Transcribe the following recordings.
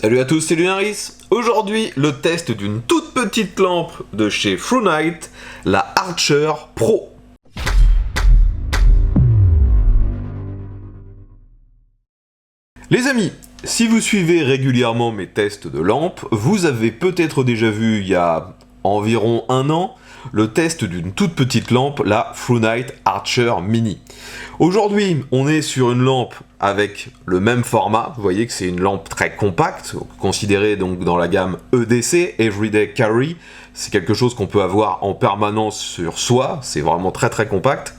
Salut à tous, c'est Lunaris. Aujourd'hui, le test d'une toute petite lampe de chez Frunite, la Archer Pro. Les amis, si vous suivez régulièrement mes tests de lampes, vous avez peut-être déjà vu il y a environ un an le test d'une toute petite lampe, la Frunite Archer Mini. Aujourd'hui, on est sur une lampe avec le même format. Vous voyez que c'est une lampe très compacte, considérée donc dans la gamme EDC, Everyday Carry. C'est quelque chose qu'on peut avoir en permanence sur soi, c'est vraiment très très compact.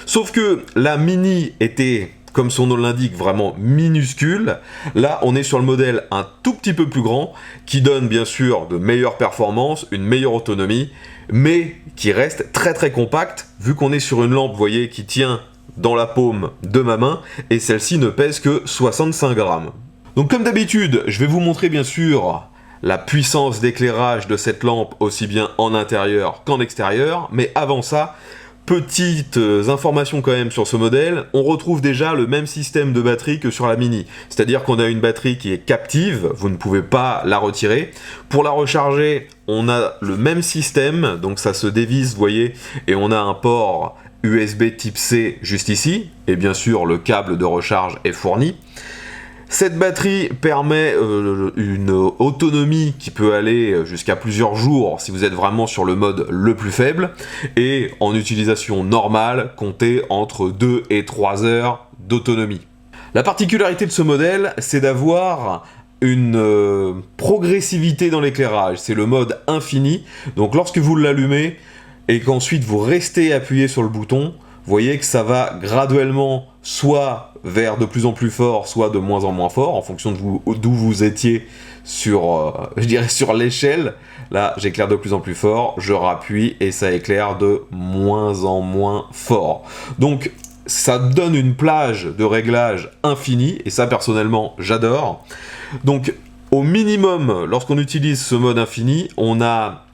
Sauf que la Mini était, comme son nom l'indique, vraiment minuscule. Là, on est sur le modèle un tout petit peu plus grand, qui donne bien sûr de meilleures performances, une meilleure autonomie, mais qui reste très très compact, vu qu'on est sur une lampe, vous voyez, qui tient dans la paume de ma main, et celle-ci ne pèse que 65 grammes. Donc comme d'habitude, je vais vous montrer bien sûr la puissance d'éclairage de cette lampe, aussi bien en intérieur qu'en extérieur, mais avant ça, petites informations quand même sur ce modèle, on retrouve déjà le même système de batterie que sur la Mini. C'est-à-dire qu'on a une batterie qui est captive, vous ne pouvez pas la retirer. Pour la recharger, on a le même système, donc ça se dévisse, vous voyez, et on a un port USB type C juste ici, et bien sûr le câble de recharge est fourni. Cette batterie permet une autonomie qui peut aller jusqu'à plusieurs jours si vous êtes vraiment sur le mode le plus faible, et en utilisation normale, comptez entre 2 et 3 heures d'autonomie. La particularité de ce modèle, c'est d'avoir une progressivité dans l'éclairage, c'est le mode infini, donc lorsque vous l'allumez et qu'ensuite vous restez appuyé sur le bouton, vous voyez que ça va graduellement soit vers de plus en plus fort, soit de moins en moins fort, en fonction d'où vous étiez sur, je dirais sur l'échelle. Là, j'éclaire de plus en plus fort, je rappuie et ça éclaire de moins en moins fort. Donc, ça donne une plage de réglage infinie, et ça, personnellement, j'adore. Donc, au minimum, lorsqu'on utilise ce mode infini, on a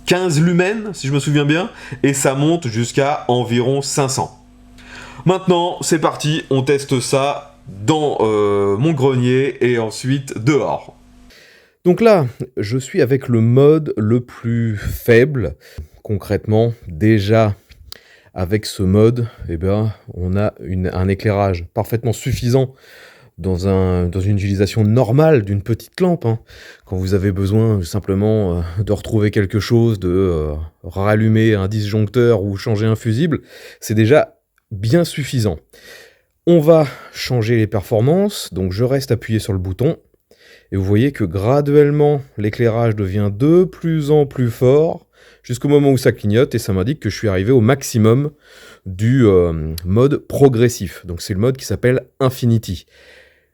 15 lumens, si je me souviens bien, et ça monte jusqu'à environ 500. Maintenant, c'est parti, on teste ça dans mon grenier et ensuite dehors. Donc là, je suis avec le mode le plus faible. Concrètement, déjà, avec ce mode, eh ben, on a un éclairage parfaitement suffisant dans une utilisation normale d'une petite lampe, hein. Quand vous avez besoin simplement de retrouver quelque chose, de rallumer un disjoncteur ou changer un fusible, c'est déjà bien suffisant. On va changer les performances, donc je reste appuyé sur le bouton, et vous voyez que graduellement l'éclairage devient de plus en plus fort, jusqu'au moment où ça clignote, et ça m'indique que je suis arrivé au maximum du mode progressif. Donc c'est le mode qui s'appelle Infinity.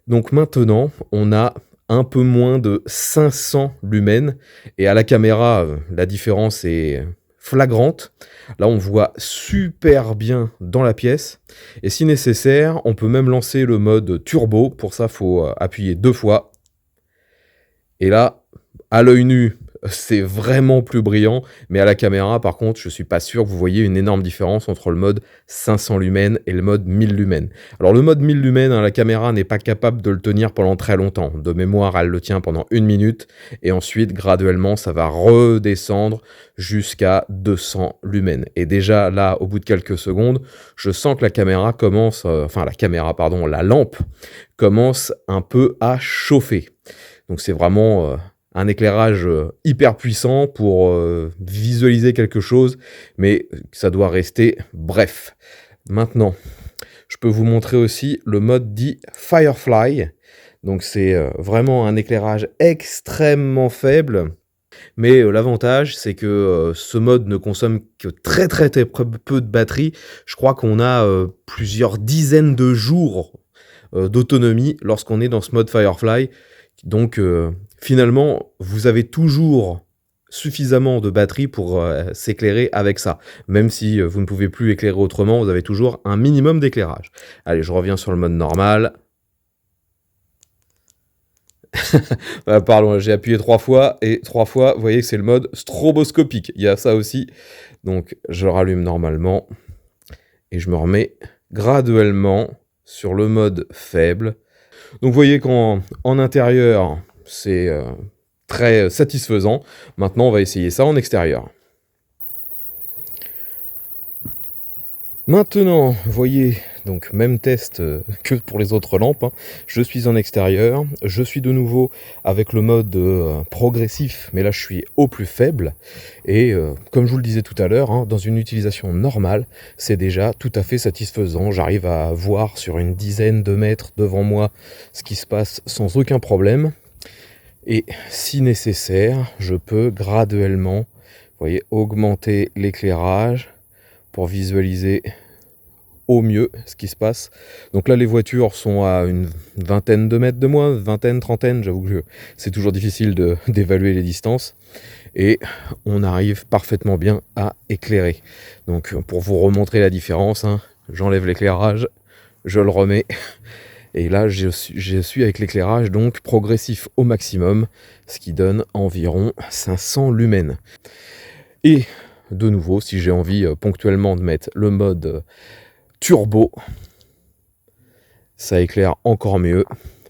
Donc maintenant, on a un peu moins de 500 lumens, et à la caméra, la différence est flagrante. Là, on voit super bien dans la pièce, et si nécessaire, on peut même lancer le mode turbo. Pour ça, il faut appuyer 2 fois, et là, à l'œil nu, c'est vraiment plus brillant, mais à la caméra, par contre, je suis pas sûr que vous voyez une énorme différence entre le mode 500 lumens et le mode 1000 lumens. Alors le mode 1000 lumens, hein, la caméra n'est pas capable de le tenir pendant très longtemps. De mémoire, elle le tient pendant 1 minute, et ensuite, graduellement, ça va redescendre jusqu'à 200 lumens. Et déjà, là, au bout de quelques secondes, je sens que la caméra commence, la lampe commence un peu à chauffer. Donc c'est vraiment un éclairage hyper puissant pour visualiser quelque chose, mais ça doit rester bref. Maintenant, je peux vous montrer aussi le mode dit Firefly. Donc c'est vraiment un éclairage extrêmement faible, mais l'avantage c'est que ce mode ne consomme que très peu de batterie. Je crois qu'on a plusieurs dizaines de jours d'autonomie lorsqu'on est dans ce mode Firefly. Donc finalement, vous avez toujours suffisamment de batterie pour s'éclairer avec ça. Même si vous ne pouvez plus éclairer autrement, vous avez toujours un minimum d'éclairage. Allez, je reviens sur le mode normal. Pardon, j'ai appuyé 3 fois, et 3 fois, vous voyez que c'est le mode stroboscopique. Il y a ça aussi. Donc je rallume normalement, et je me remets graduellement sur le mode faible. Donc vous voyez qu'en intérieur, c'est très satisfaisant. Maintenant, on va essayer ça en extérieur. Maintenant, vous voyez, donc même test que pour les autres lampes, hein. Je suis en extérieur, je suis de nouveau avec le mode progressif, mais là je suis au plus faible, et comme je vous le disais tout à l'heure, hein, dans une utilisation normale, c'est déjà tout à fait satisfaisant. J'arrive à voir sur une dizaine de mètres devant moi ce qui se passe sans aucun problème, et si nécessaire, je peux graduellement, vous voyez, augmenter l'éclairage, pour visualiser au mieux ce qui se passe. Donc là, les voitures sont à une vingtaine de mètres de moi, vingtaine, trentaine, j'avoue que c'est toujours difficile d'évaluer les distances. Et on arrive parfaitement bien à éclairer. Donc pour vous remontrer la différence, hein, j'enlève l'éclairage, je le remets. Et là, je suis avec l'éclairage donc progressif au maximum, ce qui donne environ 500 lumens. Et de nouveau, si j'ai envie ponctuellement de mettre le mode turbo, ça éclaire encore mieux.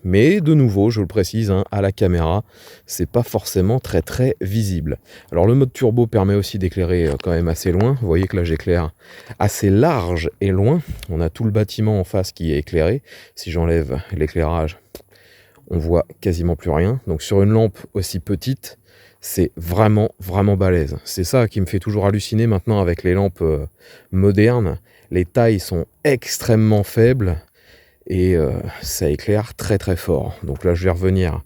Mais de nouveau, je le précise, hein, à la caméra, c'est pas forcément très très visible. Alors le mode turbo permet aussi d'éclairer quand même assez loin. Vous voyez que là j'éclaire assez large et loin. On a tout le bâtiment en face qui est éclairé. Si j'enlève l'éclairage, on voit quasiment plus rien. Donc sur une lampe aussi petite, c'est vraiment, vraiment balèze. C'est ça qui me fait toujours halluciner maintenant avec les lampes modernes. Les tailles sont extrêmement faibles et ça éclaire très, très fort. Donc là, je vais revenir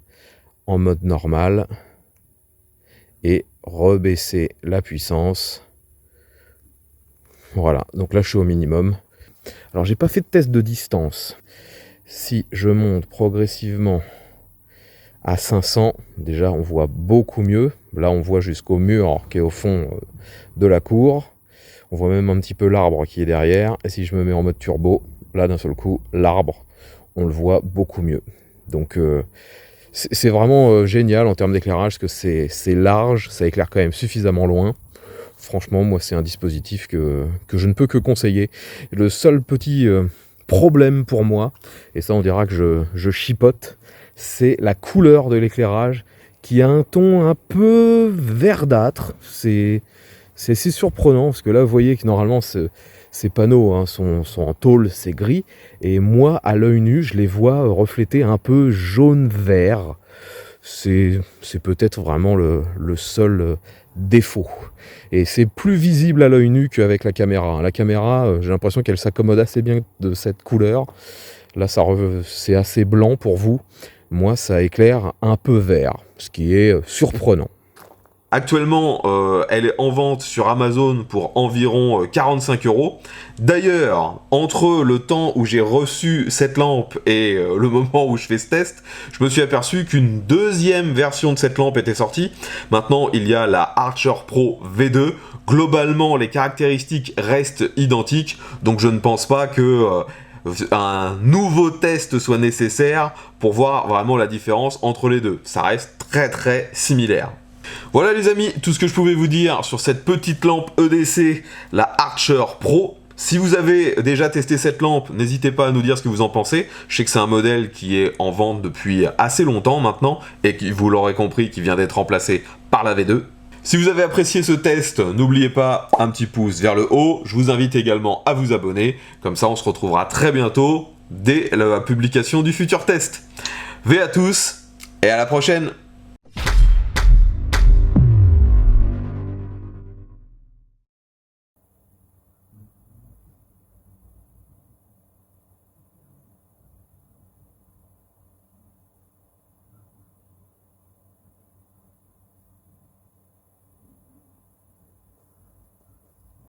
en mode normal et rebaisser la puissance. Voilà, donc là, je suis au minimum. Alors, j'ai pas fait de test de distance. Si je monte progressivement à 500, déjà on voit beaucoup mieux. Là on voit jusqu'au mur qui est au fond de la cour. On voit même un petit peu l'arbre qui est derrière. Et si je me mets en mode turbo, là d'un seul coup, l'arbre, on le voit beaucoup mieux. Donc c'est vraiment génial en termes d'éclairage, parce que c'est large, ça éclaire quand même suffisamment loin. Franchement, moi c'est un dispositif que je ne peux que conseiller. Le seul petit problème pour moi, et ça on dira que je chipote, c'est la couleur de l'éclairage qui a un ton un peu verdâtre. C'est assez surprenant parce que là vous voyez que normalement ces panneaux hein, sont en tôle, c'est gris, et moi à l'œil nu je les vois refléter un peu jaune-vert. C'est peut-être vraiment le seul défaut. Et c'est plus visible à l'œil nu qu'avec la caméra. La caméra, j'ai l'impression qu'elle s'accommode assez bien de cette couleur. Là, c'est assez blanc pour vous. Moi, ça éclaire un peu vert, ce qui est surprenant. Actuellement, elle est en vente sur Amazon pour environ 45 €. D'ailleurs, entre le temps où j'ai reçu cette lampe et le moment où je fais ce test, je me suis aperçu qu'une deuxième version de cette lampe était sortie. Maintenant, il y a la Archer Pro V2. Globalement, les caractéristiques restent identiques, donc je ne pense pas que un nouveau test soit nécessaire pour voir vraiment la différence entre les deux. Ça reste très très similaire. Voilà les amis, tout ce que je pouvais vous dire sur cette petite lampe EDC, la Archer Pro. Si vous avez déjà testé cette lampe, n'hésitez pas à nous dire ce que vous en pensez. Je sais que c'est un modèle qui est en vente depuis assez longtemps maintenant, et qui, vous l'aurez compris, qui vient d'être remplacé par la V2. Si vous avez apprécié ce test, n'oubliez pas un petit pouce vers le haut. Je vous invite également à vous abonner. Comme ça, on se retrouvera très bientôt dès la publication du futur test. V à tous et à la prochaine!